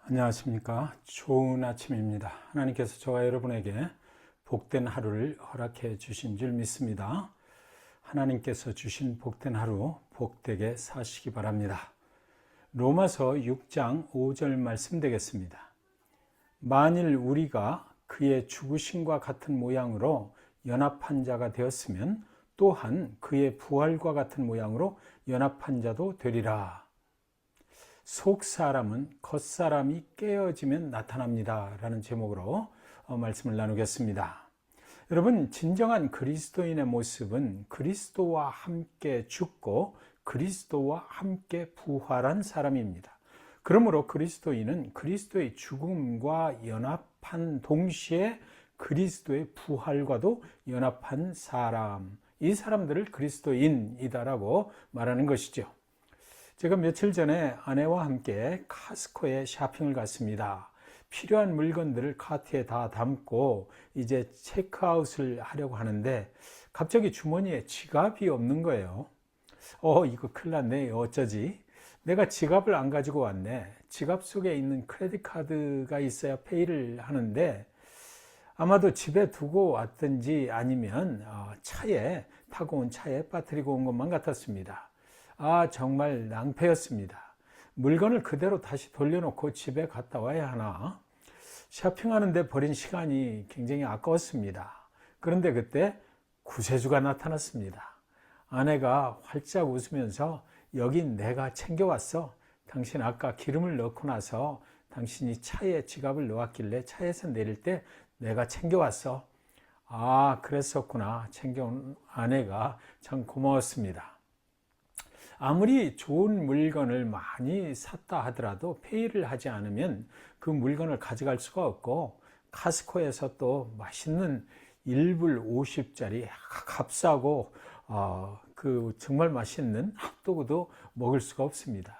안녕하십니까. 좋은 아침입니다. 하나님께서 저와 여러분에게 복된 하루를 허락해 주신 줄 믿습니다. 하나님께서 주신 복된 하루 복되게 사시기 바랍니다. 로마서 6장 5절 말씀 되겠습니다. 만일 우리가 그의 죽으심과 같은 모양으로 연합한 자가 되었으면 또한 그의 부활과 같은 모양으로 연합한 자도 되리라. 속 사람은 겉사람이 깨어지면 나타납니다. 라는 제목으로 말씀을 나누겠습니다. 여러분, 진정한 그리스도인의 모습은 그리스도와 함께 죽고 그리스도와 함께 부활한 사람입니다. 그러므로 그리스도인은 그리스도의 죽음과 연합한 동시에 그리스도의 부활과도 연합한 사람, 이 사람들을 그리스도인이다라고 말하는 것이죠. 제가 며칠 전에 아내와 함께 카스코에 쇼핑을 갔습니다. 필요한 물건들을 카트에 다 담고 이제 체크아웃을 하려고 하는데 갑자기 주머니에 지갑이 없는 거예요. 이거 큰일 났네. 어쩌지? 내가 지갑을 안 가지고 왔네. 지갑 속에 있는 크레딧 카드가 있어야 페이를 하는데 아마도 집에 두고 왔든지 아니면 타고 온 차에 빠뜨리고 온 것만 같았습니다. 정말 낭패였습니다. 물건을 그대로 다시 돌려놓고 집에 갔다 와야 하나? 쇼핑하는데 버린 시간이 굉장히 아까웠습니다. 그런데 그때 구세주가 나타났습니다. 아내가 활짝 웃으면서 여기 내가 챙겨왔어. 당신 아까 기름을 넣고 나서 당신이 차에 지갑을 넣었길래 차에서 내릴 때 내가 챙겨왔어. 그랬었구나. 챙겨온 아내가 참 고마웠습니다. 아무리 좋은 물건을 많이 샀다 하더라도 페이를 하지 않으면 그 물건을 가져갈 수가 없고, 카스코에서 또 맛있는 1불 50짜리 값싸고 정말 맛있는 핫도그도 먹을 수가 없습니다.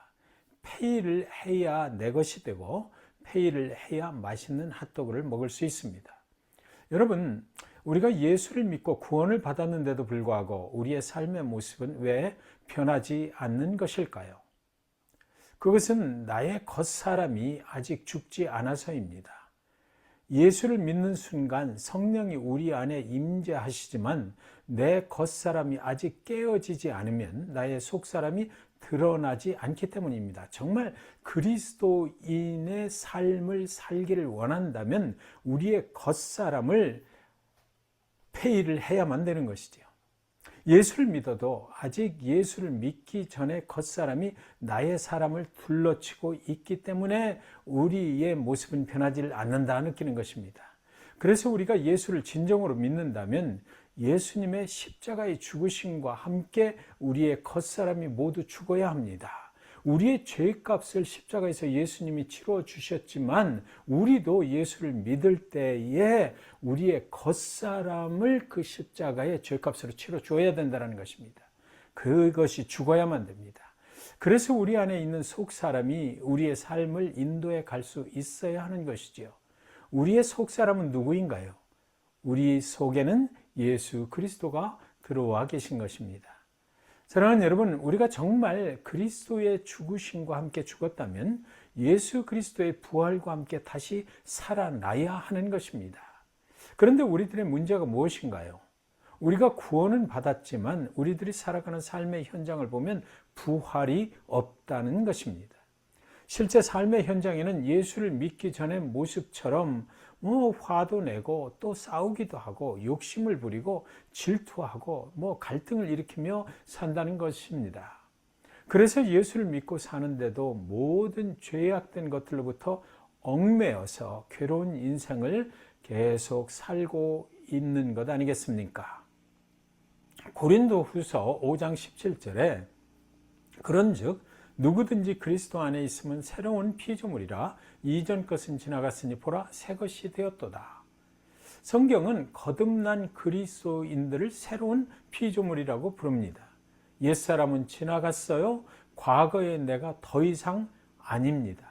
페이를 해야 내 것이 되고 페이를 해야 맛있는 핫도그를 먹을 수 있습니다. 여러분, 우리가 예수를 믿고 구원을 받았는데도 불구하고 우리의 삶의 모습은 왜 변하지 않는 것일까요? 그것은 나의 겉사람이 아직 죽지 않아서입니다. 예수를 믿는 순간 성령이 우리 안에 임재하시지만 내 겉사람이 아직 깨어지지 않으면 나의 속사람이 드러나지 않기 때문입니다. 정말 그리스도인의 삶을 살기를 원한다면 우리의 겉사람을 페이를 해야만 되는 것이죠. 예수를 믿어도 아직 예수를 믿기 전에 겉사람이 나의 사람을 둘러치고 있기 때문에 우리의 모습은 변하지 않는다 느끼는 것입니다. 그래서 우리가 예수를 진정으로 믿는다면 예수님의 십자가의 죽으심과 함께 우리의 겉사람이 모두 죽어야 합니다. 우리의 죄값을 십자가에서 예수님이 치러 주셨지만 우리도 예수를 믿을 때에 우리의 겉사람을 그 십자가의 죄값으로 치러 줘야 된다는 것입니다. 그것이 죽어야만 됩니다. 그래서 우리 안에 있는 속사람이 우리의 삶을 인도해 갈 수 있어야 하는 것이지요. 우리의 속사람은 누구인가요? 우리 속에는 예수 그리스도가 들어와 계신 것입니다. 사랑하는 여러분, 우리가 정말 그리스도의 죽으심과 함께 죽었다면 예수 그리스도의 부활과 함께 다시 살아나야 하는 것입니다. 그런데 우리들의 문제가 무엇인가요? 우리가 구원은 받았지만 우리들이 살아가는 삶의 현장을 보면 부활이 없다는 것입니다. 실제 삶의 현장에는 예수를 믿기 전의 모습처럼 화도 내고 또 싸우기도 하고 욕심을 부리고 질투하고 갈등을 일으키며 산다는 것입니다. 그래서 예수를 믿고 사는데도 모든 죄악된 것들로부터 얽매여서 괴로운 인생을 계속 살고 있는 것 아니겠습니까? 고린도후서 5장 17절에 그런즉 누구든지 그리스도 안에 있으면 새로운 피조물이라 이전 것은 지나갔으니 보라 새 것이 되었도다. 성경은 거듭난 그리스도인들을 새로운 피조물이라고 부릅니다. 옛사람은 지나갔어요. 과거의 내가 더 이상 아닙니다.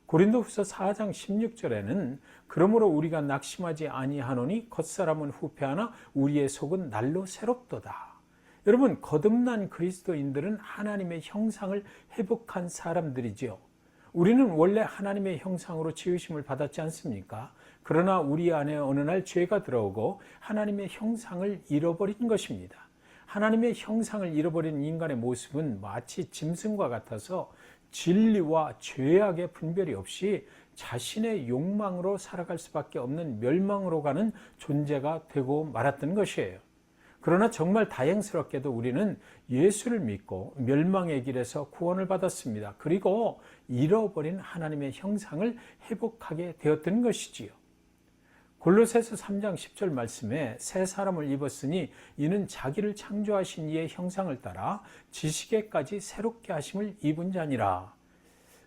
고린도후서 4장 16절에는 그러므로 우리가 낙심하지 아니하노니 겉사람은 후패하나 우리의 속은 날로 새롭도다. 여러분, 거듭난 그리스도인들은 하나님의 형상을 회복한 사람들이지요. 우리는 원래 하나님의 형상으로 지으심을 받았지 않습니까? 그러나 우리 안에 어느 날 죄가 들어오고 하나님의 형상을 잃어버린 것입니다. 하나님의 형상을 잃어버린 인간의 모습은 마치 짐승과 같아서 진리와 죄악의 분별이 없이 자신의 욕망으로 살아갈 수밖에 없는 멸망으로 가는 존재가 되고 말았던 것이에요. 그러나 정말 다행스럽게도 우리는 예수를 믿고 멸망의 길에서 구원을 받았습니다. 그리고 잃어버린 하나님의 형상을 회복하게 되었던 것이지요. 골로새서 3장 10절 말씀에 새 사람을 입었으니 이는 자기를 창조하신 이의 형상을 따라 지식에까지 새롭게 하심을 입은 자니라.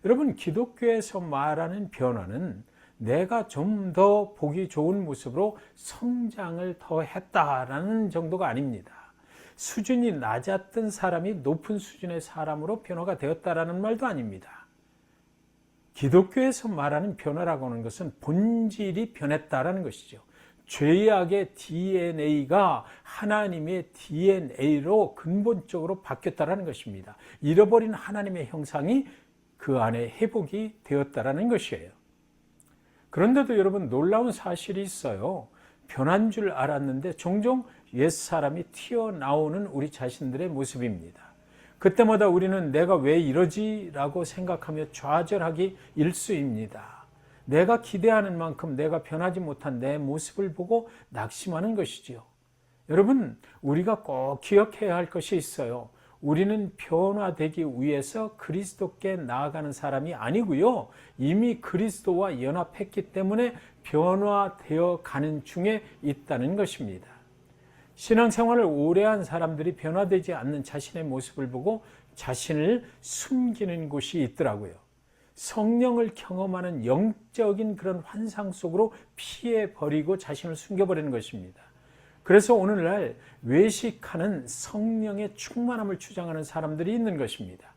여러분, 기독교에서 말하는 변화는 내가 좀 더 보기 좋은 모습으로 성장을 더 했다라는 정도가 아닙니다. 수준이 낮았던 사람이 높은 수준의 사람으로 변화가 되었다라는 말도 아닙니다. 기독교에서 말하는 변화라고 하는 것은 본질이 변했다라는 것이죠. 죄악의 DNA가 하나님의 DNA로 근본적으로 바뀌었다라는 것입니다. 잃어버린 하나님의 형상이 그 안에 회복이 되었다라는 것이에요. 그런데도 여러분, 놀라운 사실이 있어요. 변한 줄 알았는데 종종 옛사람이 튀어나오는 우리 자신들의 모습입니다. 그때마다 우리는 내가 왜 이러지? 라고 생각하며 좌절하기 일쑤입니다. 내가 기대하는 만큼 내가 변하지 못한 내 모습을 보고 낙심하는 것이지요. 여러분, 우리가 꼭 기억해야 할 것이 있어요. 우리는 변화되기 위해서 그리스도께 나아가는 사람이 아니고요. 이미 그리스도와 연합했기 때문에 변화되어 가는 중에 있다는 것입니다. 신앙생활을 오래 한 사람들이 변화되지 않는 자신의 모습을 보고 자신을 숨기는 곳이 있더라고요. 성령을 경험하는 영적인 그런 환상 속으로 피해버리고 자신을 숨겨버리는 것입니다. 그래서 오늘날 외식하는 성령의 충만함을 주장하는 사람들이 있는 것입니다.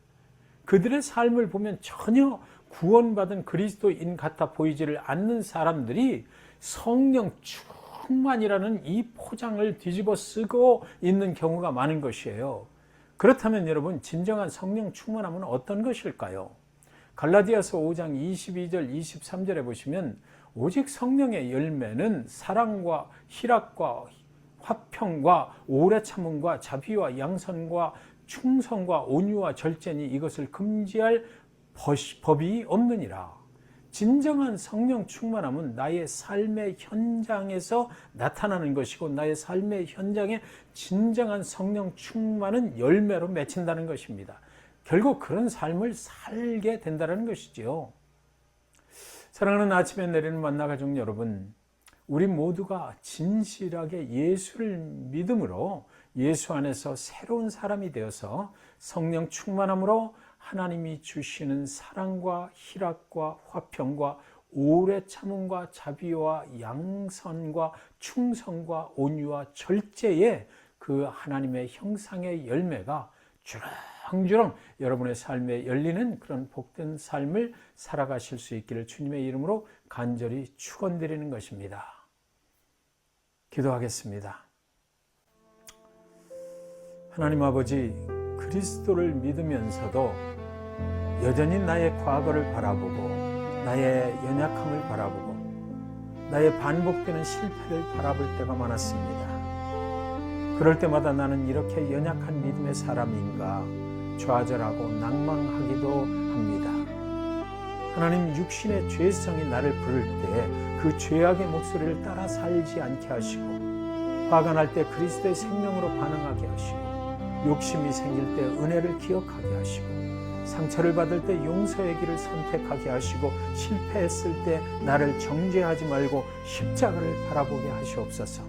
그들의 삶을 보면 전혀 구원받은 그리스도인 같아 보이지를 않는 사람들이 성령 충만이라는 이 포장을 뒤집어 쓰고 있는 경우가 많은 것이에요. 그렇다면 여러분, 진정한 성령 충만함은 어떤 것일까요? 갈라디아서 5장 22절 23절에 보시면 오직 성령의 열매는 사랑과 희락과 화평과 오래 참음과 자비와 양선과 충성과 온유와 절제니 이것을 금지할 법이 없느니라. 진정한 성령 충만함은 나의 삶의 현장에서 나타나는 것이고 나의 삶의 현장에 진정한 성령 충만은 열매로 맺힌다는 것입니다. 결국 그런 삶을 살게 된다는 것이죠. 사랑하는 아침에 내리는 만나 가족 여러분, 우리 모두가 진실하게 예수를 믿음으로 예수 안에서 새로운 사람이 되어서 성령 충만함으로 하나님이 주시는 사랑과 희락과 화평과 오래 참음과 자비와 양선과 충성과 온유와 절제의 그 하나님의 형상의 열매가 주렁주렁 여러분의 삶에 열리는 그런 복된 삶을 살아가실 수 있기를 주님의 이름으로 간절히 축원드리는 것입니다. 기도하겠습니다. 하나님 아버지, 그리스도를 믿으면서도 여전히 나의 과거를 바라보고 나의 연약함을 바라보고 나의 반복되는 실패를 바라볼 때가 많았습니다. 그럴 때마다 나는 이렇게 연약한 믿음의 사람인가 좌절하고 낭망하기도 합니다. 하나님, 육신의 죄성이 나를 부를 때 그 죄악의 목소리를 따라 살지 않게 하시고 화가 날 때 그리스도의 생명으로 반응하게 하시고 욕심이 생길 때 은혜를 기억하게 하시고 상처를 받을 때 용서의 길을 선택하게 하시고 실패했을 때 나를 정죄하지 말고 십자가를 바라보게 하시옵소서.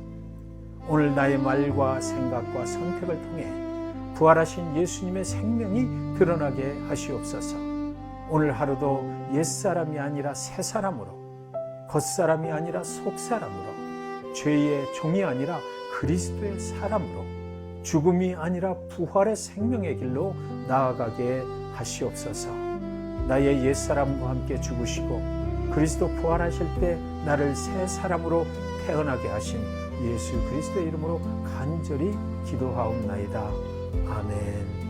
오늘 나의 말과 생각과 선택을 통해 부활하신 예수님의 생명이 드러나게 하시옵소서. 오늘 하루도 옛사람이 아니라 새사람으로, 겉사람이 아니라 속사람으로, 죄의 종이 아니라 그리스도의 사람으로, 죽음이 아니라 부활의 생명의 길로 나아가게 하시옵소서. 나의 옛사람과 함께 죽으시고 그리스도 부활하실 때 나를 새 사람으로 태어나게 하신 예수 그리스도의 이름으로 간절히 기도하옵나이다. 아멘.